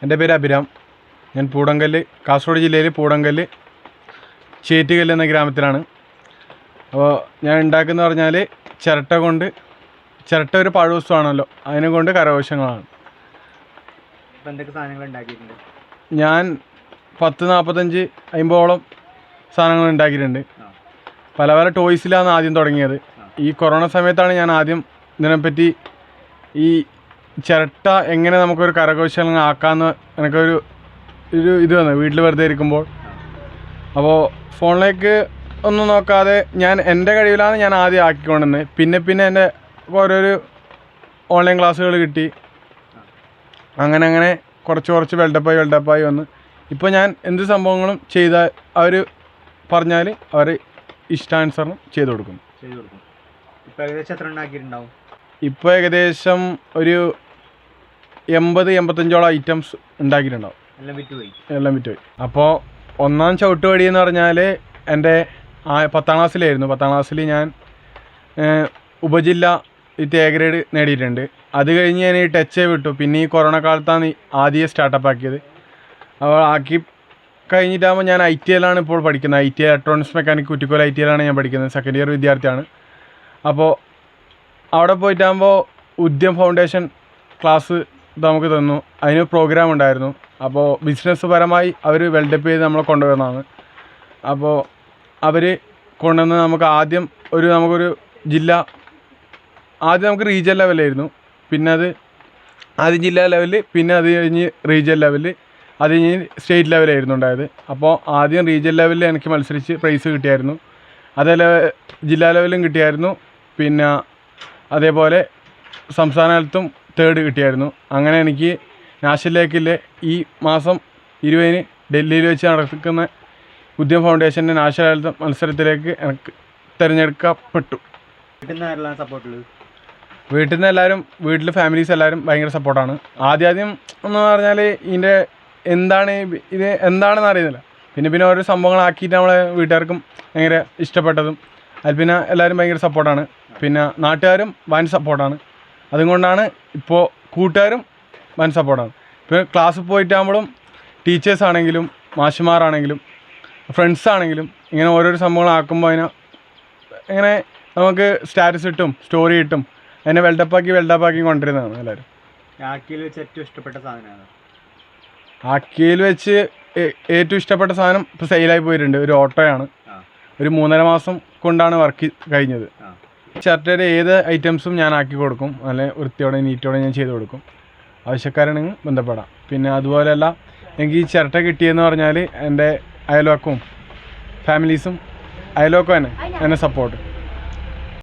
എൻ്റെ പേര് അഭിരാം. ഞാൻ പൂടങ്കല്ല്, കാസർഗോഡ് ജില്ലയിൽ പൂടങ്കല്ല് ചേറ്റുകല്ല് എന്ന ഗ്രാമത്തിലാണ്. അപ്പോൾ ഞാൻ ഉണ്ടാക്കുന്നത് പറഞ്ഞാൽ ചിരട്ട ഒരു പഴവസ്തുവാണല്ലോ, അതിനെ കൊണ്ട് കരകൗശലങ്ങളാണ്. എന്തൊക്കെ സാധനങ്ങൾ ഉണ്ടാക്കിയിട്ടുണ്ട്? ഞാൻ 40-50 സാധനങ്ങൾ ഉണ്ടാക്കിയിട്ടുണ്ട്. പല പല ടോയ്സിലാണ് ആദ്യം തുടങ്ങിയത്. ഈ കൊറോണ സമയത്താണ് ഞാൻ ആദ്യം ഇതിനെപ്പറ്റി ഈ ചിരട്ട എങ്ങനെ നമുക്കൊരു കരകൗശലം ആക്കാമെന്ന് എനിക്കൊരു ഇത് വന്നത് വീട്ടിൽ വെറുതെ ഇരിക്കുമ്പോൾ. അപ്പോൾ ഫോണിലേക്ക് ഒന്നും നോക്കാതെ ഞാൻ എൻ്റെ കഴിവിലാണ് ഞാൻ ആദ്യം ആക്കിക്കൊണ്ടുവന്നത്. പിന്നെ എൻ്റെ ഓരോരോ ഓൺലൈൻ ക്ലാസ്സുകൾ കിട്ടി. അങ്ങനെ കുറച്ച് വെൽഡപ്പായി വന്ന് ഇപ്പോൾ ഞാൻ എന്ത് സംഭവങ്ങളും ചെയ്താൽ അവർ പറഞ്ഞാൽ അവർ ഇഷ്ടാനുസരണം ചെയ്തു കൊടുക്കും. ഇപ്പോൾ ഏകദേശം എത്ര ഉണ്ടാക്കിയിട്ടുണ്ടാവും? ഇപ്പോൾ ഏകദേശം ഒരു 80-85 ഐറ്റംസ് ഉണ്ടാക്കിയിട്ടുണ്ടാവും. എല്ലാം വിറ്റുപോയി. അപ്പോൾ ഒന്നാം ചവിട്ടുപടി എന്ന് പറഞ്ഞാൽ എൻ്റെ 10ാം ക്ലാസ്സിലായിരുന്നു. 10ാം ക്ലാസ്സിൽ ഞാൻ ഉപജില്ല എ ഗ്രേഡ് നേടിയിട്ടുണ്ട്. അത് കഴിഞ്ഞ് ഞാൻ ഈ ടച്ച് വിട്ടു. പിന്നെ ഈ കൊറോണ കാലത്താണ് ആദ്യം സ്റ്റാർട്ടപ്പ് ആക്കിയത്. അപ്പോൾ ആക്കി കഴിഞ്ഞിട്ടാകുമ്പോൾ ഞാൻ ITIയിലാണ് ഇപ്പോൾ പഠിക്കുന്നത്. ITI ഇലക്ട്രോണിക്സ് മെക്കാനിക് കുറ്റിക്കോൽ ITIയിലാണ് ഞാൻ പഠിക്കുന്നത്. സെക്കൻഡ് ഇയർ വിദ്യാർത്ഥിയാണ്. അപ്പോൾ അവിടെ പോയിട്ടാകുമ്പോൾ ഉദ്യം ഫൗണ്ടേഷൻ ക്ലാസ് നമുക്ക് തന്നു. അതിന് പ്രോഗ്രാം ഉണ്ടായിരുന്നു. അപ്പോൾ ബിസിനസ് പരമായി അവർ വെൽഡപ്പ് ചെയ്ത് നമ്മളെ കൊണ്ടുവരുന്നതാണ്. അപ്പോൾ അവർ കൊണ്ടുവന്ന് നമുക്ക് നമുക്കൊരു ജില്ല ആദ്യം നമുക്ക് റീജിയൻ ലെവലായിരുന്നു. പിന്നെ അത് ആദ്യം ജില്ലാ ലെവലിൽ, പിന്നെ അത് കഴിഞ്ഞ് റീജിയൻ ലെവലിൽ, അത് കഴിഞ്ഞ് സ്റ്റേറ്റ് ലെവലായിരുന്നു ഉണ്ടായത്. അപ്പോൾ ആദ്യം റീജിയൻ ലെവലിൽ എനിക്ക് മത്സരിച്ച് പ്രൈസ് കിട്ടിയായിരുന്നു. അതേപോലെ ജില്ലാ ലെവലും കിട്ടിയായിരുന്നു. പിന്നെ അതേപോലെ സംസ്ഥാന തലത്തും 3rd കിട്ടിയായിരുന്നു. അങ്ങനെ എനിക്ക് നാഷണലിലേക്കില്ലേ ഈ മാസം 20-ന് ഡൽഹിയിൽ വെച്ച് നടക്കുന്ന ഉദ്യം ഫൗണ്ടേഷൻ്റെ നാഷണൽ തലത്തെ മത്സരത്തിലേക്ക് എനിക്ക് തിരഞ്ഞെടുക്കപ്പെട്ടു. വീട്ടിൽ നിന്ന് എല്ലാവരും, വീട്ടിൽ ഫാമിലീസ് എല്ലാവരും ഭയങ്കര സപ്പോർട്ടാണ്. ആദ്യം എന്ന് പറഞ്ഞാൽ ഇതിൻ്റെ ഇത് എന്താണെന്ന് അറിയുന്നില്ല. പിന്നെ ഓരോ സംഭവങ്ങളാക്കിയിട്ട് നമ്മളെ വീട്ടുകാർക്കും ഭയങ്കര ഇഷ്ടപ്പെട്ടതും. അതിൽ പിന്നെ എല്ലാവരും ഭയങ്കര സപ്പോർട്ടാണ്. പിന്നെ നാട്ടുകാരും വൻ സപ്പോർട്ടാണ്. അതുകൊണ്ടാണ് ഇപ്പോൾ കൂട്ടുകാരും വൻ സപ്പോർട്ടാണ്. ഇപ്പോൾ ക്ലാസ്സിൽ പോയിട്ടാകുമ്പോഴും ടീച്ചേഴ്സാണെങ്കിലും മാഷുമാരാണെങ്കിലും ഫ്രണ്ട്സാണെങ്കിലും ഇങ്ങനെ ഓരോരോ സംഭവങ്ങളാക്കുമ്പോൾ ഇങ്ങനെ നമുക്ക് സ്റ്റാറ്റസ് ഇട്ടും സ്റ്റോറി ഇട്ടും അതിനെ വെൽഡപ്പാക്കി കൊണ്ടിരുന്നതാണ് എല്ലാവരും. ആക്കിയിൽ വെച്ച് ഏറ്റവും ഇഷ്ടപ്പെട്ട സാധനമാണ്? ആക്കിയിൽ വെച്ച് ഏറ്റവും ഇഷ്ടപ്പെട്ട സാധനം ഇപ്പോൾ സെയിലായി പോയിട്ടുണ്ട്. ഒരു ഓട്ടോയാണ്. ഒരു 3.5 മാസം കൊണ്ടാണ് വർക്ക് കഴിഞ്ഞത്. ചിരട്ടയുടെ ഏത് ഐറ്റംസും ഞാൻ ആക്കി കൊടുക്കും. നല്ല വൃത്തിയോടെ നീറ്റോടെ ഞാൻ ചെയ്ത് കൊടുക്കും. ആവശ്യക്കാരാണെങ്കിൽ ബന്ധപ്പെടാം. പിന്നെ അതുപോലെയല്ല, എനിക്ക് ഈ ചിരട്ട കിട്ടിയെന്ന് പറഞ്ഞാൽ എൻ്റെ അയൽവക്കവും ഫാമിലീസും അയൽവക്കം തന്നെ എന്നെ സപ്പോർട്ട്.